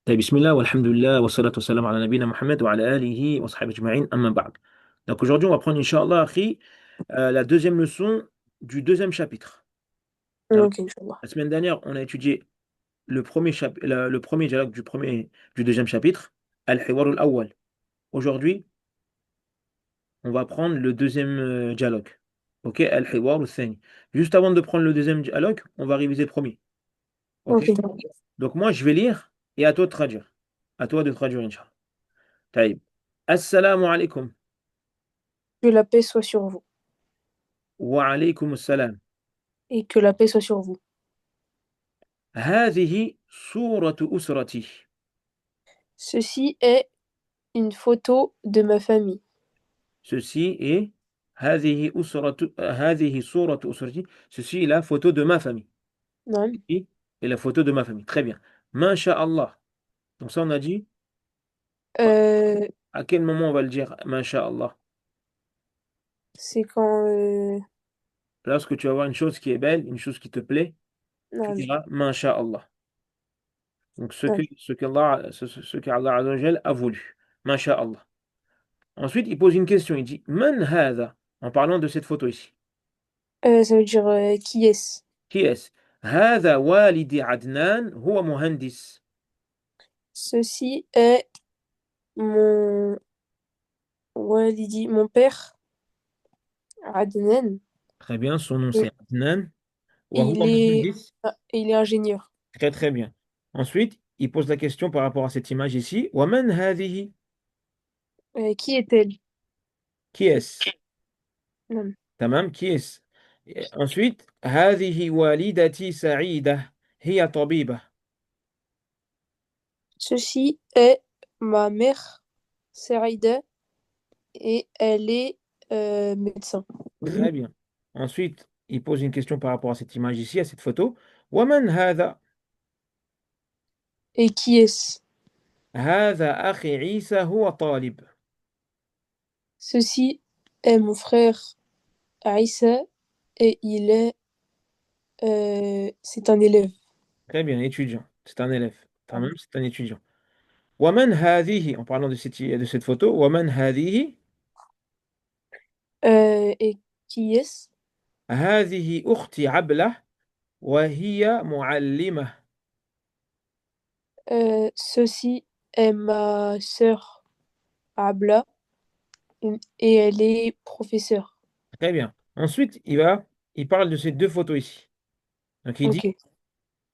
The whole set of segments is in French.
طيب بسم الله والhamd lillah wa salatu wa salam ala nabina Muhammad wa ala alihi wa sahbihi ajma'in amma ba'd. Donc aujourd'hui on va prendre Inch'Allah akhi, la deuxième leçon du deuxième chapitre. Donc, Ok, Inch'Allah. la semaine dernière on a étudié le premier dialogue du deuxième chapitre, Al-Hiwar al-Awwal. Aujourd'hui on va prendre le deuxième dialogue. Ok, Al-Hiwar al-Thani. Juste avant de prendre le deuxième dialogue, on va réviser le premier. Ok? Ok. Donc moi je vais lire et à toi de traduire. À toi de traduire Inch'Allah. طيب. Assalamu alaikum. Que la paix soit sur vous. Wa alaykum assalam. Et que la paix soit sur vous. هذه صورة أسرتي. Ceci est une photo de ma famille. Ceci est هذه صورة أسرتي. Ceci est la photo de ma famille. Non. Ceci est la photo de ma famille. Très bien. Masha'Allah. Donc ça on a dit. Euh, À quel moment on va le dire Masha'Allah? c'est quand... Lorsque tu vas voir une chose qui est belle, une chose qui te plaît, tu non, diras Masha'Allah. Donc non. ce qu'Allah Azza wa Jal a voulu. Masha'Allah. Ensuite, il pose une question. Il dit Man hadha? En parlant de cette photo ici. Ça veut dire qui est-ce? Qui est-ce? هذا والدي عدنان هو مهندس. Ceci est mon walidi, mon père, Adnan. Très bien, son nom Et c'est Adnan. il وهو est, مهندس. il est ingénieur. Très très bien. Ensuite, il pose la question par rapport à cette image ici. ومن هذه? Qui est-elle? Qui est-ce? Non. تمام, qui est-ce? Et ensuite, هذه والدتي سعيدة هي طبيبة. Ceci est ma mère, Saïda, et elle est médecin. Très bien. Ensuite, il pose une question par rapport à cette image ici, à cette photo. ومن هذا? Et qui est-ce? هذا أخي عيسى هو طالب. Ceci est mon frère Aïssa et c'est un élève. Très bien, étudiant. C'est un élève. Tamam, c'est un étudiant. ومن هذه, en parlant de cette photo, ومن هذه? Et qui est-ce? هذه أختي عبلة وهي معلمة. Ceci est ma sœur Abla et elle est professeure. Très bien. Ensuite, il parle de ces deux photos ici. Donc il dit Ok.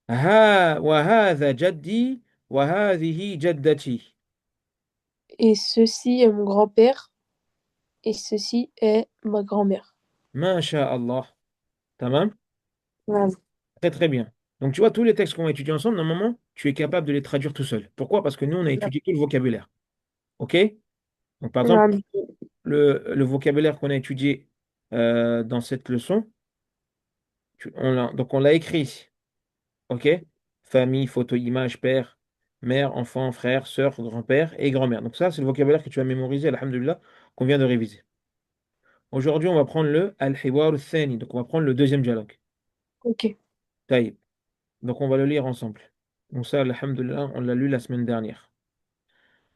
وهذا جدي وهذه جدتي. Et ceci est mon grand-père et ceci est ma grand-mère. ما شاء الله. Tamam. Voilà. Très très bien. Donc tu vois, tous les textes qu'on va étudier ensemble, normalement, tu es capable de les traduire tout seul. Pourquoi? Parce que nous, on a étudié tout le vocabulaire. OK? Donc par exemple, Voilà. le vocabulaire qu'on a étudié dans cette leçon, donc on l'a écrit ici. OK? Famille, photo, image, père, mère, enfant, frère, sœur, grand-père et grand-mère. Donc ça, c'est le vocabulaire que tu as mémorisé, alhamdulillah, qu'on vient de réviser. Aujourd'hui, on va prendre le al-hiwar al-thani. Donc on va prendre le deuxième dialogue. Ok. Taïb. Donc on va le lire ensemble. Donc ça, alhamdulillah, on l'a lu la semaine dernière.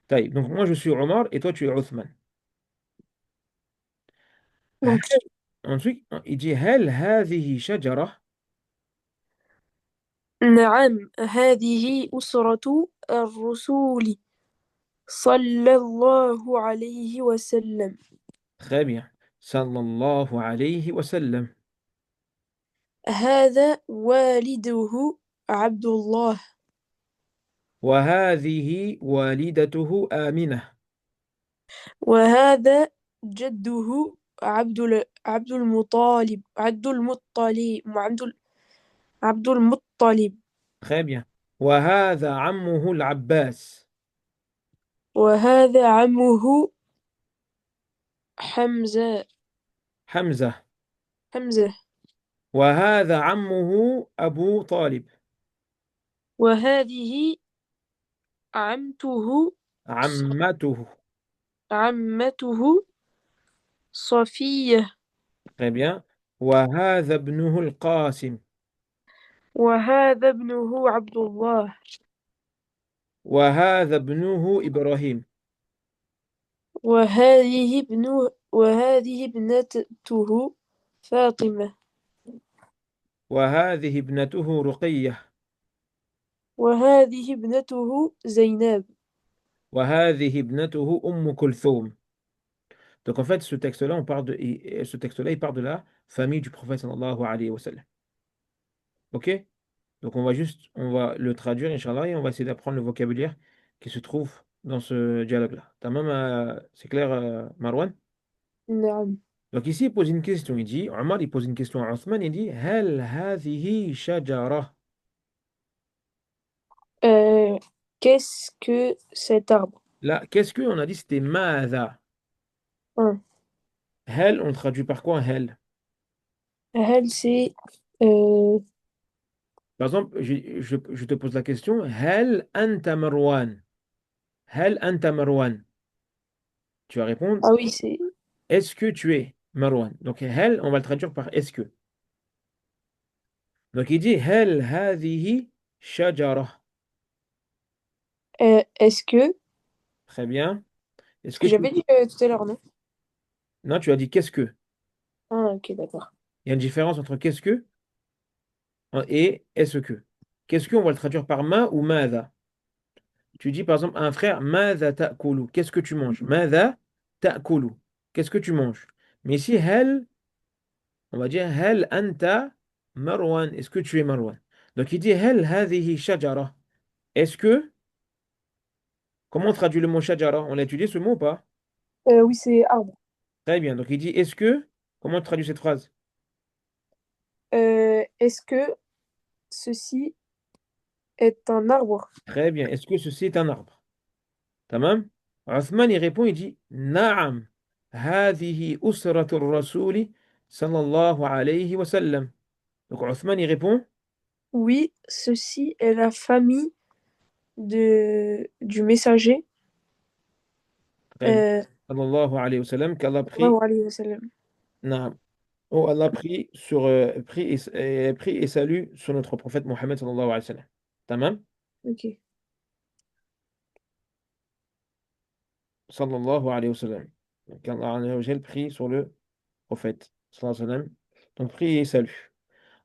Taïb. Donc moi, je suis Omar et toi, tu es Uthman. Donc, Ensuite, il dit هل هذه شجرة? نعم هذه أسرة الرسول صلى الله عليه وسلم. Très bien. Sallallahu alayhi wa sallam. هذا والده عبد الله. وهذه والدته آمنة. وهذا جده عبد المطالب عبد المطلب. Très bien. وهذا عمه العباس. وهذا عمه حمزة. حمزة. حمزة. وهذا عمه أبو طالب. وهذه عمته عمته. عمته صفية. Très bien. وهذا ابنه القاسم. وهذا ابنه عبد الله. وهذا ابنه إبراهيم. وهذه ابنته فاطمة. وهذه ابنته رقية. وهذه ابنته زينب. وهذه ابنته أم كلثوم. Donc en fait, ce texte-là, ce texte-là, il part de la famille du prophète sallallahu alayhi wa sallam. Ok? Donc on va le traduire, Inch'Allah, et on va essayer d'apprendre le vocabulaire qui se trouve dans ce dialogue-là. Tamam, c'est clair, Marwan? نعم. Donc ici, il pose une question. Il dit, Omar, il pose une question à Othman, il dit, Hal hadhihi shajara. Euh, Qu'est-ce que cet arbre? Là, qu'est-ce que on a dit? C'était Mada. Hein. Hel, on traduit par quoi Hel? Elle, c'est euh, Par exemple, je te pose la question, Hel anta Marwan. Hel anta Marwan. Tu vas répondre, ah oui, c'est est-ce que tu es Marwan? Donc, Hel, on va le traduire par est-ce que. Donc, il dit, Hel hadhihi shajara. est-ce que Très bien. Est-ce ce que que tu... j'avais dit tout à l'heure, non? Non, tu as dit qu'est-ce que. Ah, ok, d'accord. Il y a une différence entre qu'est-ce que et est-ce que. Qu'est-ce que, on va le traduire par ma ou mada. Tu dis par exemple à un frère, mada ta'kulu. Qu'est-ce que tu manges? Mada ta'kulu. Qu'est-ce que tu manges? Mais ici, hel, on va dire hel anta Marwan. Est-ce que tu es Marwan? Donc il dit hel hadhihi shajara. Est-ce que, comment on traduit le mot shajara? On l'a étudié ce mot ou pas? Oui, c'est arbre. Très bien. Donc il dit est-ce que, comment on traduit cette phrase? Est-ce que ceci est un arbre? Très bien. Est-ce que ceci est un arbre? Tamam? Uthman il répond, il dit Naam. هذه أسرة الرسول صلى الله عليه وسلم. Donc Uthman il répond Oui, ceci est la famille du messager. très bien. Euh, Sallallahu alayhi wa sallam, qu'Allah prie. sallallahu alayhi wa sallam. Naam. Oh Allah prie sur prie et salue sur notre prophète Mohammed sallallahu alayhi wa sallam. Tamam? Ok. Sallallahu alayhi wa sallam. Donc Allah Azza wa Jal prie sur le prophète sallallahu alayhi wa sallam. Donc prie et salue.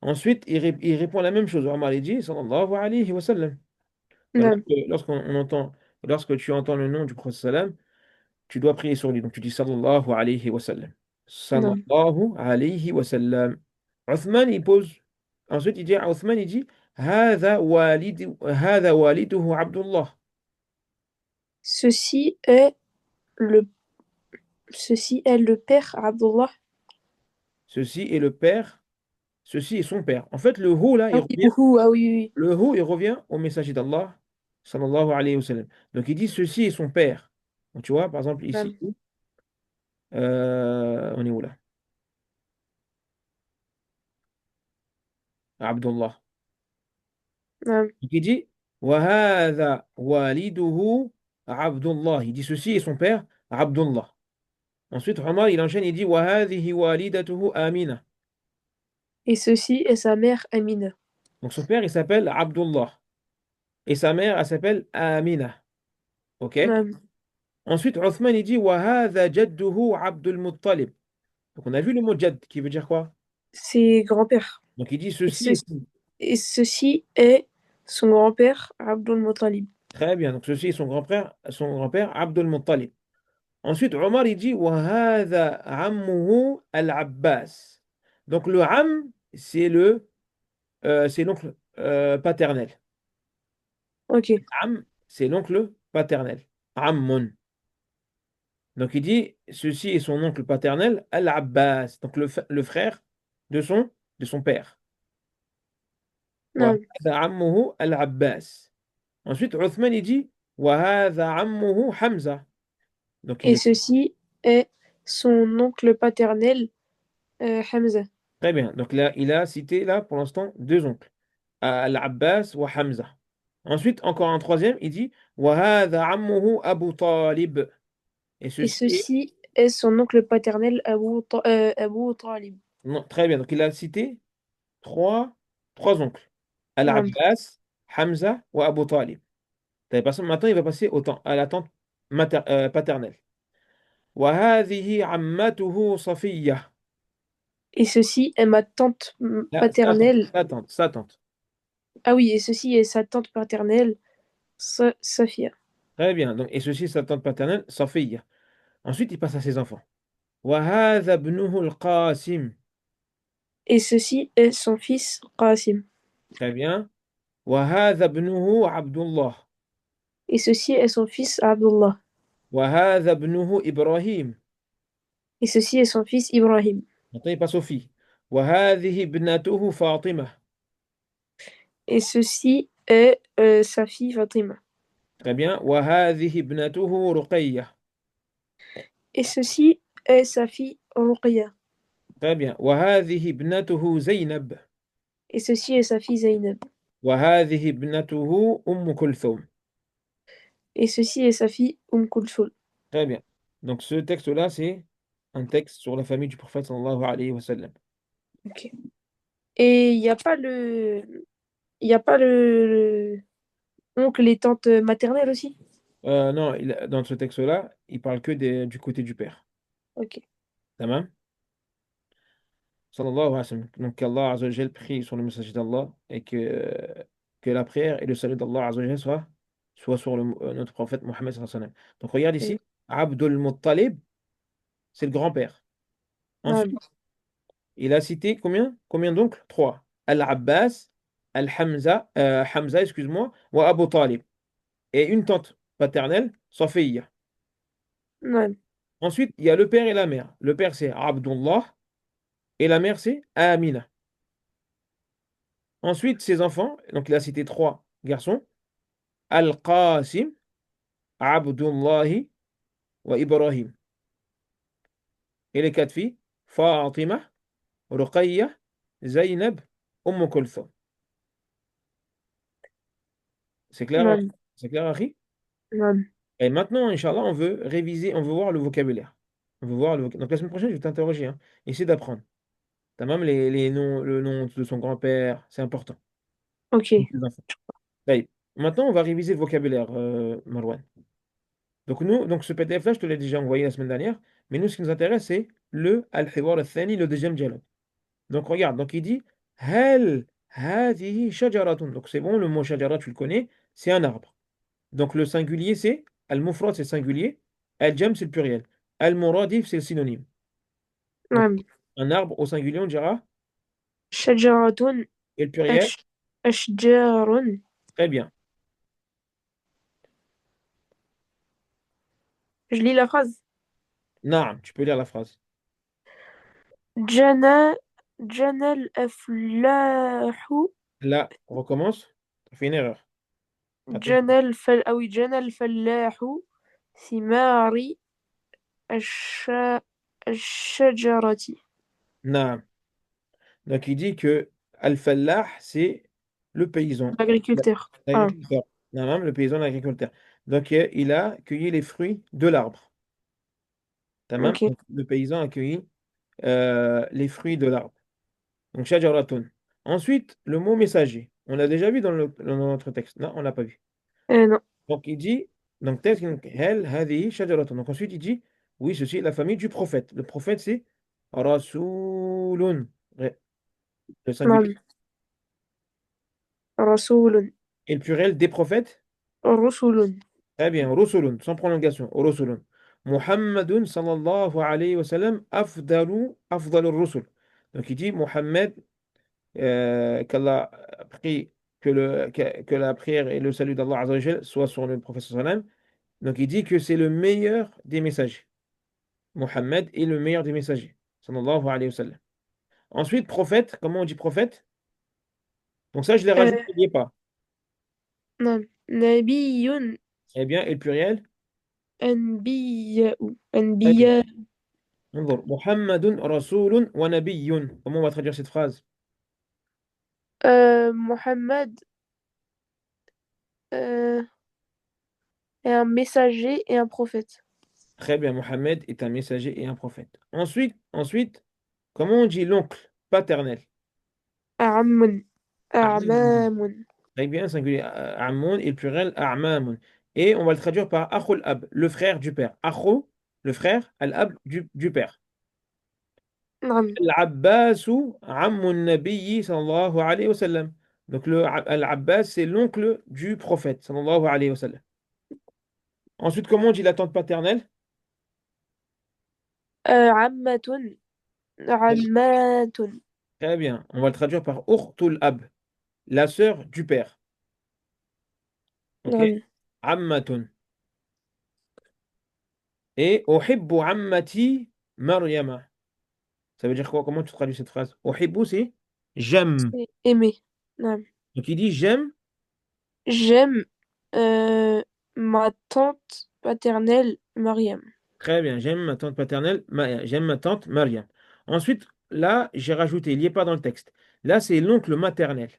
Ensuite, il répond la même chose. Omar il dit sallallahu alayhi wa sallam. Donc, Non, lorsque tu entends le nom du prophète sallam, tu dois prier sur lui. Donc tu dis sallallahu alayhi wa sallam. non. Sallallahu alayhi wa sallam. Uthman, il pose. Ensuite, il dit à Uthman, il dit هذا والده عبد الله. Ceci est le, ceci est le père Abdullah. Ceci est le père, ceci est son père. En fait, le hu là, Ah oui, ouhou, ah oui, oui. le hu, il revient au messager d'Allah, sallallahu alayhi wa sallam. Donc il dit ceci est son père. Donc, tu vois, par exemple, Oui. ici, on est où là? Abdullah. Non, Donc il dit وهذا والده Abdullah. Il dit ceci est son père, Abdullah. Ensuite, Omar, il enchaîne, il dit وهذه والدته آمنة. et ceci est sa mère Amina. Donc son père, il s'appelle Abdullah. Et sa mère, elle s'appelle Amina. OK? Non, Ensuite, Othman, il dit وهذا جده عبد المطلب. Donc on a vu le mot jad qui veut dire quoi? c'est grand-père. Donc il dit Et ceci est... ceci, et ceci est son grand-père Abdul Muttalib. Très bien. Donc ceci est son grand-père Abdul Muttalib. Ensuite, Omar, il dit وهذا عمه العباس. Donc le am, c'est l'oncle paternel. Ok, Am, c'est l'oncle paternel. Ammun. Donc il dit, ceci est son oncle paternel, Al-Abbas, donc le frère de son père. non. وهذا عمه العباس. Ensuite, Uthman il dit, وهذا عمه حمزة. Donc Et il ceci est son oncle paternel Hamza. très bien. Donc là, il a cité là pour l'instant deux oncles, Al-Abbas ou Hamza. Ensuite, encore un troisième, il dit, وهذا عمه أبو طالب. Et Et ceci est ceci est son oncle paternel Abu Talib. non, très bien. Donc il a cité trois, trois oncles. Non, Al-Abbas, Hamza ou Abu Talib. Maintenant, il va passer à la tante paternelle. وهذه عمته صفية. Et ceci est ma tante Là, paternelle. sa tante. Ah oui, et ceci est sa tante paternelle, Safia. Très bien. Donc, et ceci, sa tante paternelle, Safiya. Ensuite, il passe à ses enfants. وهذا ابنه القاسم. Et ceci est son fils Qasim. Très bien. وهذا ابنه عبد الله. Et ceci est son fils Abdullah. وهذا ابنه إبراهيم. Et ceci est son fils Ibrahim. Maintenant, il passe aux filles. وهذه ابنته فاطمة. Et ceci est sa fille Fatima. Très bien. وهذه ابنته رقية. Et ceci est sa fille Ruqya. Très bien. وهذه ابنته زينب. Et ceci est sa fille Zainab. وهذه ابنته أم كلثوم. Et ceci est sa fille Kulthum. Très bien. Donc ce texte-là, c'est un texte sur la famille du prophète sallallahu alayhi wa sallam. Ok. Et il n'y a pas il y a pas le oncle et tante maternelle aussi? Non, dans ce texte-là, il parle que du côté du père. Ok. Tamam? Sallallahu alayhi wa sallam. Donc qu'Allah azza wa jal prie sur le messager d'Allah et que la prière et le salut d'Allah azza wa jal soit sur notre prophète Mohammed sallallahu alayhi wa sallam. Donc regarde Mm. ici, Abdul Muttalib, c'est le grand-père. Ouais. Ensuite, il a cité combien? Combien donc? Trois. Al-Abbas, Hamza, excuse-moi, ou Abu Talib. Et une tante paternelle, Safiya. Ouais. Ensuite, il y a le père et la mère. Le père, c'est Abdullah, et la mère, c'est Amina. Ensuite, ses enfants, donc il a cité trois garçons, Al-Qasim, Abdullahi wa Ibrahim. Et les quatre filles, Fatima, Ruqayya, Zaynab, Kulthum. C'est clair? Ouais. C'est clair, Akhi? Ouais. Et maintenant, Inch'Allah, on veut réviser, on veut voir le vocabulaire. On veut voir Donc la semaine prochaine, je vais t'interroger, hein. Essayer d'apprendre. T'as même les noms, le nom de son grand-père, c'est important. Ok. Les enfants. Taïb. Maintenant, on va réviser le vocabulaire, Marwan. Donc ce PDF-là, je te l'ai déjà envoyé la semaine dernière, mais nous, ce qui nous intéresse, c'est le Al-Hiwar al-Thani, le deuxième dialogue. Donc regarde, donc il dit Hal hadihi shajaratun. Donc c'est bon, le mot shajara, tu le connais, c'est un arbre. Donc le singulier, c'est Al-Mufrad, c'est le singulier. Al-Jam, c'est le pluriel. Al-Muradif, c'est le synonyme. Donc Ouais. un arbre au singulier, on dira, شجرة et le pluriel, أشجار. très bien. Je lis la phrase. Naam, tu peux lire la phrase. جنى جنى الأفلاح Là, on recommence. Tu fait une erreur. Attention. أو جنى الفلاح ثمار الش... الشجرة. Naam. Donc il dit que Al-Fallah, c'est le paysan, L'agriculteur. Ah, l'agriculteur. Naam, le paysan, l'agriculteur. Donc il a cueilli les fruits de l'arbre. Tamam. ok. Donc, le paysan a cueilli les fruits de l'arbre. Donc shajaratun. Ensuite, le mot messager. On l'a déjà vu dans notre texte. Non, on l'a pas vu. Non. Donc il dit, donc texte, hel hadihi shajaratun. Donc ensuite il dit, oui, ceci est la famille du prophète. Le prophète c'est Rasulun. Ouais, le singulier. نعم. رسول. Et le pluriel des prophètes? رسل. Très bien, Rusulun, sans prolongation, Rusulun. Muhammadun sallallahu alayhi wa sallam, afdalur rusul. Donc il dit, Muhammad, qu'Allah prie, que la prière et le salut d'Allah Azza wa Jal soient sur le prophète sallallahu alayhi wa sallam. Donc il dit que c'est le meilleur des messagers. Muhammad est le meilleur des messagers. Sallallahu alayhi wa sallam. Ensuite, prophète, comment on dit prophète? Donc ça, je l'ai rajouté, آه، n'oubliez pas. نعم. نبي. Très bien, et le pluriel? أنبياء. Très bien. أنبياء. انظر محمد رسول ونبي. Comment on va traduire cette phrase? Mohammed euh, est un messager et un prophète. Très bien, Mohammed est un messager et un prophète. Ensuite, comment on dit l'oncle paternel? أعم. Amm. أعمام. Très bien, singulier amoun et le pluriel a'mamun. Et on va le traduire par akhul ab, le frère du père. Akhu, le frère, al-ab du père. نعم. Al-Abbasu ammun nabiyyi sallallahu alayhi wa sallam. Donc Al-Abbas, c'est l'oncle du prophète sallallahu alayhi wa sallam. Ensuite, comment on dit la tante paternelle? عمة. عمات. Très bien, on va le traduire par ukhtul ab, la sœur du père. Ok? نعم. Ammatun. Et uhibbu ammati Maryama. Ça veut dire quoi? Comment tu traduis cette phrase? Uhibbu, c'est j'aime. C'est aimer. نعم. Donc il dit j'aime. J'aime ma tante paternelle, Mariam. Très bien, j'aime ma tante paternelle, j'aime ma tante Maryam. Ensuite, là, j'ai rajouté, il n'y est pas dans le texte. Là, c'est l'oncle maternel.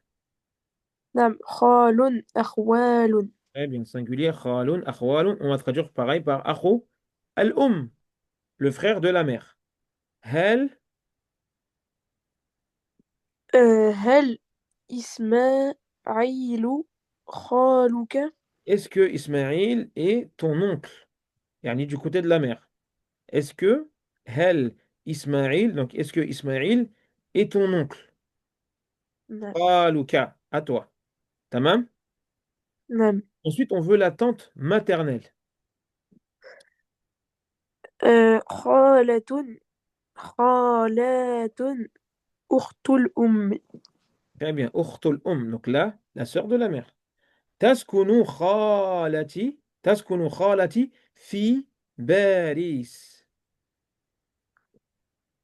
نعم. خال أخوال. Très bien, singulier, khalun, akhwalun. On va traduire pareil par akhu, al-um, le frère de la mère. Hel, هل إسماعيل خالك؟ est-ce que Ismaïl est ton oncle? Yani du côté de la mère. Est-ce que Hel Ismaïl, donc est-ce que Ismaïl est ton oncle? نعم. Khaluka, à toi. Tamam? نعم. Ensuite, on veut la tante maternelle. خالة. خالات أخت الأم. Très bien. Ukhtul donc là, la sœur de la mère. Taskunu khalati fi Baris.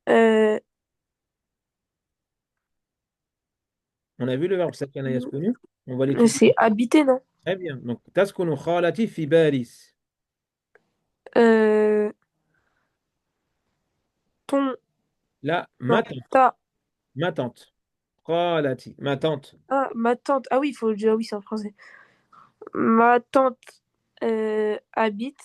Euh, On a vu le verbe sakana yaskunu. On va l'étudier. c'est habité, non? Très bien. Donc, taskunu khalati fi Baris. Euh, ton, Là, non, ma tante. ta, Ma tante. Khalati. Ma tante. ah, ma tante, ah oui, il faut le dire, oui, c'est en français. Ma tante habite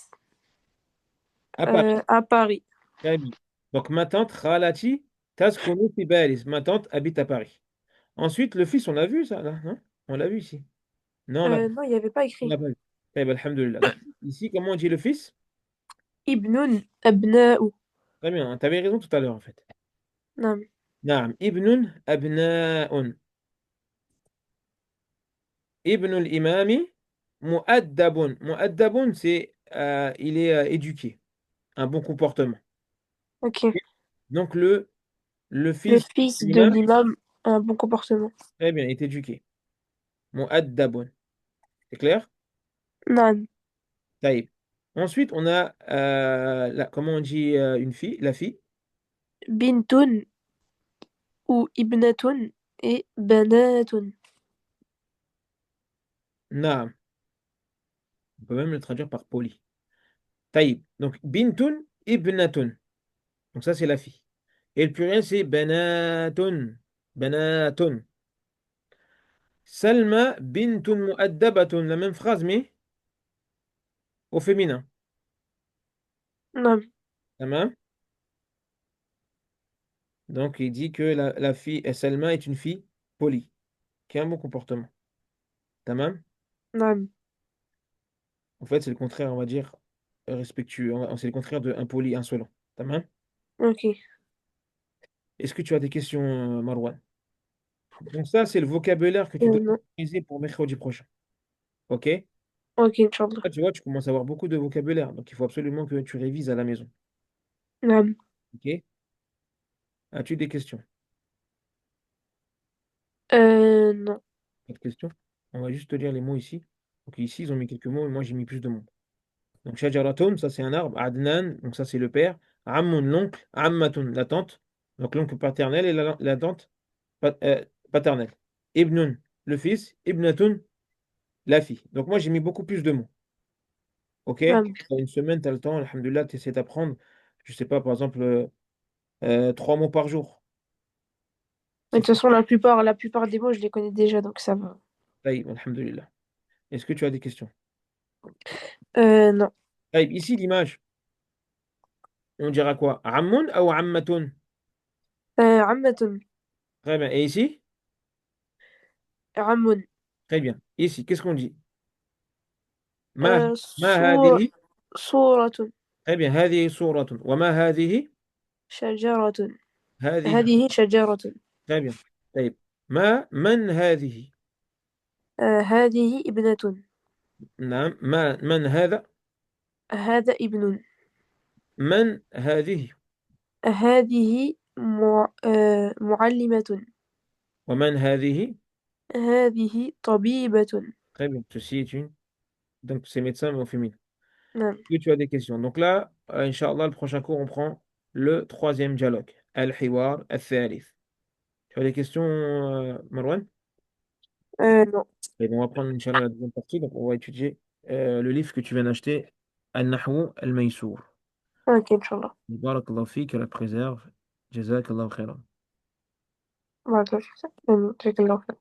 À Paris. à Paris. Très bien. Donc, ma tante khalati taskunu fi Baris. Ma tante habite à Paris. Ensuite, le fils, on l'a vu ça, là, non? On l'a vu ici. Non, Non, il n'y avait pas on écrit. l'a pas vu. Eh ben, alhamdoulilah. Donc, ici, comment on dit le fils? Ibnun abna'u. Très bien. Tu avais raison tout à l'heure, en fait. Non, نعم ابن أبناء ابن الإمام مؤدب c'est il est éduqué un bon comportement ok. donc le Le fils fils de de l'imam l'imam a un bon comportement. très bien est éduqué مؤدب c'est clair. Nan. طيب. Ensuite on a comment on dit une fille la fille. Bintun ou ibnatun et banatun. نعم on peut même le traduire par poli. طيب donc bintun ibnatun donc ça c'est la fille et le pluriel c'est banatun banatun. Salma bintun mu'addabatun, la même phrase, mais au féminin. Nan. Tamam. Donc, il dit que la fille, Salma est une fille polie, qui a un bon comportement. Tamam. Nan. En fait, c'est le contraire, on va dire, respectueux. C'est le contraire de impoli, insolent. Tamam. Ok. Est-ce que tu as des questions, Marwan? Donc, ça, c'est le vocabulaire que tu dois Non. utiliser pour mercredi prochain. OK? Ok, Inch'Allah. Là, tu vois, tu commences à avoir beaucoup de vocabulaire. Donc, il faut absolument que tu révises à la maison. Nan. OK? As-tu des questions? Non. Pas de questions? On va juste te lire les mots ici. Donc, ici, ils ont mis quelques mots, et moi, j'ai mis plus de mots. Donc, shajaratun, ça c'est un arbre. Adnan, donc ça c'est le père. Ammun, l'oncle. Ammatun, la tante. Donc l'oncle paternel et la tante paternelle. Ibnun, le fils. Ibnatun, la fille. Donc moi j'ai mis beaucoup plus de mots. Ok? Nan. Dans une semaine, tu as le temps, alhamdoulilah, tu essaies d'apprendre, je sais pas, par exemple, 3 mots par jour. Mais C'est de toute fait. façon, la plupart des mots, je les connais déjà, donc ça va. Taïb, alhamdoulilah. Est-ce que tu as des questions? Non. Taïb, ici l'image, on dira quoi? Ammun ou ammatun? عمة. Très bien. Et ici? عم. Très bien. Ici, qu'est-ce qu'on dit? ما ما صور هذه. صورة. très bien. هذه صورة. وما هذه. شجرة. هذه. هذه شجرة. très bien. طيب. من هذه. هذه ابنة. نعم. من هذا. هذا ابن. من هذه. هذه معلمة. ومن هذه. هذه طبيبة. très bien. ceci est une. donc c'est médecin mais au féminin. نعم. Puis tu as des questions. Donc là, Inch'Allah, le prochain cours, on prend le troisième dialogue. Al-Hiwar al-Thalith. Tu as des questions, Marwan? Non. Et bon, on va prendre, Inch'Allah, la deuxième partie. Donc, on va étudier le livre que tu viens d'acheter, Al-Nahwu al-Maysour. Ok, Inch'Allah. Barakallahu fik, que la préserve. Jazakallahu khairan. بعد. جزاك الله خير.